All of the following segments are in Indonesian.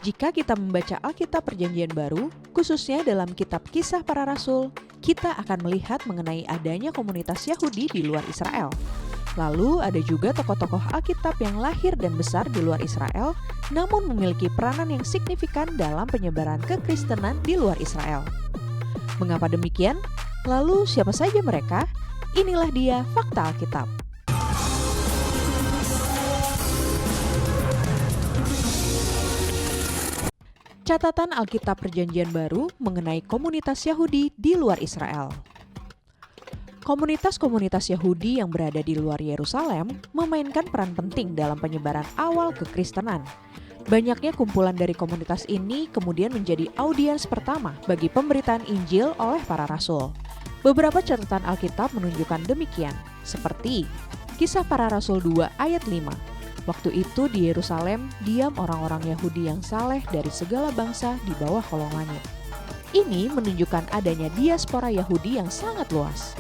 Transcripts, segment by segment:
Jika kita membaca Alkitab Perjanjian Baru, khususnya dalam kitab Kisah Para Rasul, kita akan melihat mengenai adanya komunitas Yahudi di luar Israel. Lalu ada juga tokoh-tokoh Alkitab yang lahir dan besar di luar Israel, namun memiliki peranan yang signifikan dalam penyebaran kekristenan di luar Israel. Mengapa demikian? Lalu siapa saja mereka? Inilah dia fakta Alkitab. Catatan Alkitab Perjanjian Baru mengenai komunitas Yahudi di luar Israel. Komunitas-komunitas Yahudi yang berada di luar Yerusalem memainkan peran penting dalam penyebaran awal kekristenan. Banyaknya kumpulan dari komunitas ini kemudian menjadi audiens pertama bagi pemberitaan Injil oleh para rasul. Beberapa catatan Alkitab menunjukkan demikian, seperti Kisah Para Rasul 2 ayat 5. Waktu itu di Yerusalem diam orang-orang Yahudi yang saleh dari segala bangsa di bawah kolong langit. Ini menunjukkan adanya diaspora Yahudi yang sangat luas.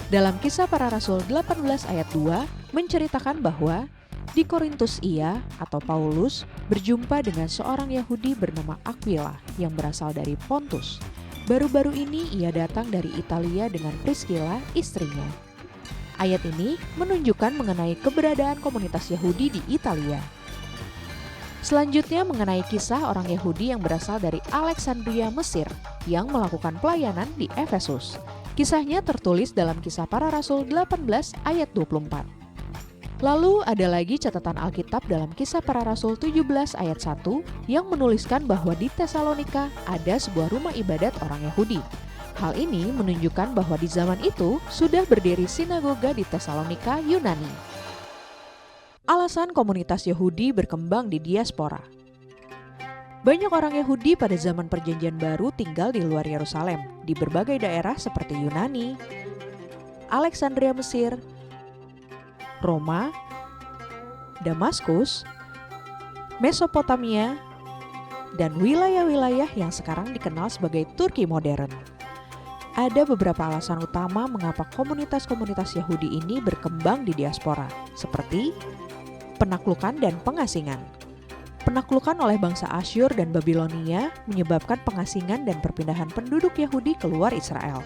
Dalam Kisah Para Rasul 18 ayat 2 menceritakan bahwa di Korintus ia atau Paulus berjumpa dengan seorang Yahudi bernama Aquila yang berasal dari Pontus. Baru-baru ini ia datang dari Italia dengan Priscilla istrinya. Ayat ini menunjukkan mengenai keberadaan komunitas Yahudi di Italia. Selanjutnya mengenai kisah orang Yahudi yang berasal dari Alexandria, Mesir, yang melakukan pelayanan di Efesus. Kisahnya tertulis dalam Kisah Para Rasul 18 ayat 24. Lalu ada lagi catatan Alkitab dalam Kisah Para Rasul 17 ayat 1 yang menuliskan bahwa di Tesalonika ada sebuah rumah ibadat orang Yahudi. Hal ini menunjukkan bahwa di zaman itu sudah berdiri sinagoga di Tesalonika, Yunani. Alasan komunitas Yahudi berkembang di diaspora. Banyak orang Yahudi pada zaman Perjanjian Baru tinggal di luar Yerusalem, di berbagai daerah seperti Yunani, Alexandria Mesir, Roma, Damaskus, Mesopotamia, dan wilayah-wilayah yang sekarang dikenal sebagai Turki modern. Ada beberapa alasan utama mengapa komunitas-komunitas Yahudi ini berkembang di diaspora, seperti penaklukan dan pengasingan. Penaklukan oleh bangsa Asyur dan Babilonia menyebabkan pengasingan dan perpindahan penduduk Yahudi keluar Israel.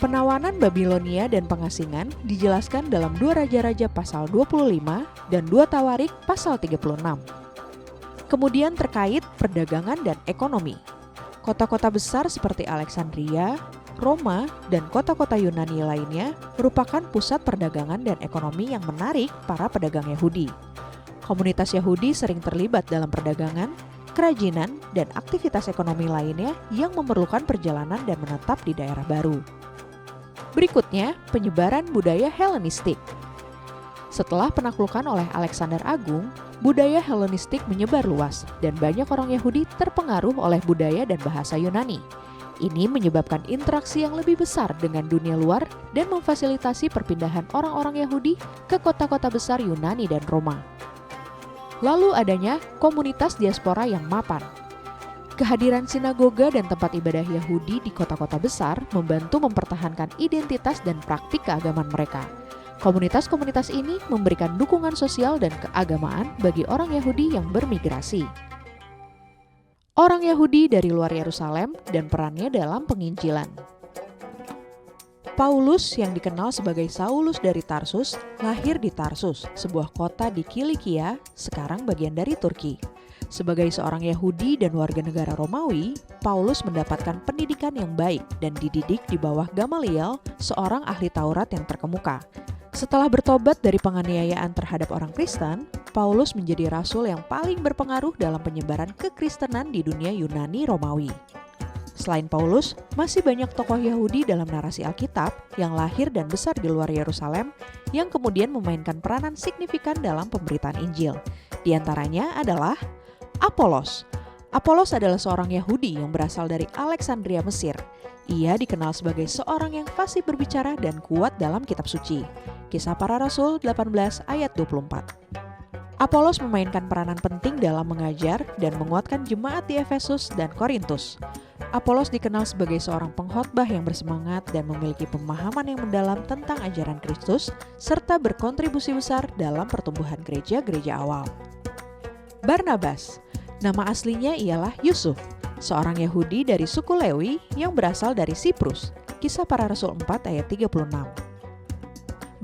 Penawanan Babilonia dan pengasingan dijelaskan dalam 2 Raja-Raja pasal 25 dan 2 Tawarik pasal 36. Kemudian terkait perdagangan dan ekonomi. Kota-kota besar seperti Alexandria, Roma, dan kota-kota Yunani lainnya merupakan pusat perdagangan dan ekonomi yang menarik para pedagang Yahudi. Komunitas Yahudi sering terlibat dalam perdagangan, kerajinan, dan aktivitas ekonomi lainnya yang memerlukan perjalanan dan menetap di daerah baru. Berikutnya, penyebaran budaya Helenistik. Setelah penaklukan oleh Alexander Agung, budaya Helenistik menyebar luas dan banyak orang Yahudi terpengaruh oleh budaya dan bahasa Yunani. Ini menyebabkan interaksi yang lebih besar dengan dunia luar dan memfasilitasi perpindahan orang-orang Yahudi ke kota-kota besar Yunani dan Roma. Lalu adanya komunitas diaspora yang mapan. Kehadiran sinagoga dan tempat ibadah Yahudi di kota-kota besar membantu mempertahankan identitas dan praktik keagamaan mereka. Komunitas-komunitas ini memberikan dukungan sosial dan keagamaan bagi orang Yahudi yang bermigrasi. Orang Yahudi dari luar Yerusalem dan perannya dalam penginjilan. Paulus yang dikenal sebagai Saulus dari Tarsus lahir di Tarsus, sebuah kota di Kilikia, sekarang bagian dari Turki. Sebagai seorang Yahudi dan warga negara Romawi, Paulus mendapatkan pendidikan yang baik dan dididik di bawah Gamaliel, seorang ahli Taurat yang terkemuka. Setelah bertobat dari penganiayaan terhadap orang Kristen, Paulus menjadi rasul yang paling berpengaruh dalam penyebaran kekristenan di dunia Yunani Romawi. Selain Paulus, masih banyak tokoh Yahudi dalam narasi Alkitab yang lahir dan besar di luar Yerusalem yang kemudian memainkan peranan signifikan dalam pemberitaan Injil. Di antaranya adalah Apolos. Apolos adalah seorang Yahudi yang berasal dari Alexandria, Mesir. Ia dikenal sebagai seorang yang fasih berbicara dan kuat dalam kitab suci. Kisah Para Rasul 18 ayat 24. Apolos memainkan peranan penting dalam mengajar dan menguatkan jemaat di Efesus dan Korintus. Apolos dikenal sebagai seorang pengkhotbah yang bersemangat dan memiliki pemahaman yang mendalam tentang ajaran Kristus, serta berkontribusi besar dalam pertumbuhan gereja-gereja awal. Barnabas. Nama aslinya ialah Yusuf, seorang Yahudi dari suku Lewi yang berasal dari Siprus. Kisah Para Rasul 4 ayat 36.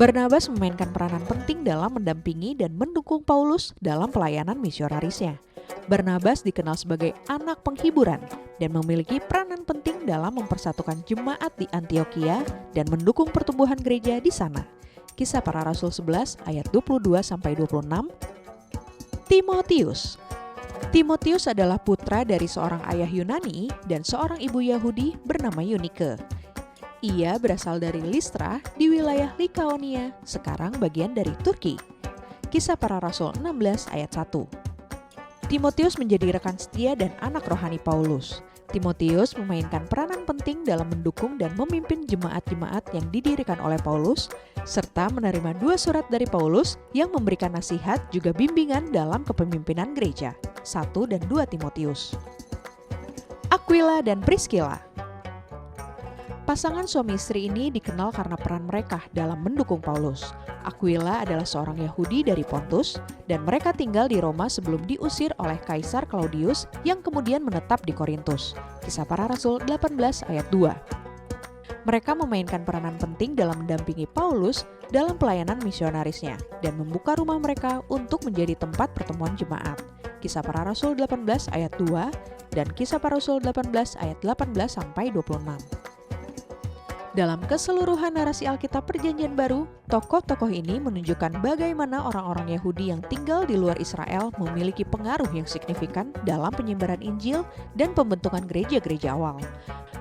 Barnabas memainkan peranan penting dalam mendampingi dan mendukung Paulus dalam pelayanan misionarisnya. Barnabas dikenal sebagai anak penghiburan dan memiliki peranan penting dalam mempersatukan jemaat di Antioquia dan mendukung pertumbuhan gereja di sana. Kisah Para Rasul 11 ayat 22-26. Timotius adalah putra dari seorang ayah Yunani dan seorang ibu Yahudi bernama Yunike. Ia berasal dari Listra di wilayah Likaonia, sekarang bagian dari Turki. Kisah Para Rasul 16 ayat 1. Timotius menjadi rekan setia dan anak rohani Paulus. Timotius memainkan peranan penting dalam mendukung dan memimpin jemaat-jemaat yang didirikan oleh Paulus, serta menerima 2 surat dari Paulus yang memberikan nasihat juga bimbingan dalam kepemimpinan gereja, 1 dan 2 Timotius. Aquila dan Priscilla. Pasangan suami istri ini dikenal karena peran mereka dalam mendukung Paulus. Aquila adalah seorang Yahudi dari Pontus, dan mereka tinggal di Roma sebelum diusir oleh Kaisar Claudius yang kemudian menetap di Korintus. Kisah Para Rasul 18 ayat 2. Mereka memainkan peranan penting dalam mendampingi Paulus dalam pelayanan misionarisnya dan membuka rumah mereka untuk menjadi tempat pertemuan jemaat. Kisah Para Rasul 18 ayat 2 dan Kisah Para Rasul 18 ayat 18-26. Dalam keseluruhan narasi Alkitab Perjanjian Baru, tokoh-tokoh ini menunjukkan bagaimana orang-orang Yahudi yang tinggal di luar Israel memiliki pengaruh yang signifikan dalam penyebaran Injil dan pembentukan gereja-gereja awal.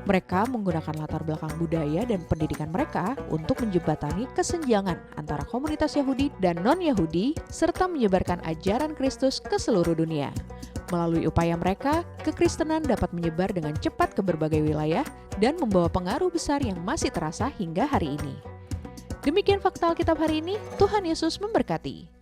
Mereka menggunakan latar belakang budaya dan pendidikan mereka untuk menjembatani kesenjangan antara komunitas Yahudi dan non-Yahudi, serta menyebarkan ajaran Kristus ke seluruh dunia. Melalui upaya mereka, kekristenan dapat menyebar dengan cepat ke berbagai wilayah dan membawa pengaruh besar yang masih terasa hingga hari ini. Demikian fakta Alkitab hari ini, Tuhan Yesus memberkati.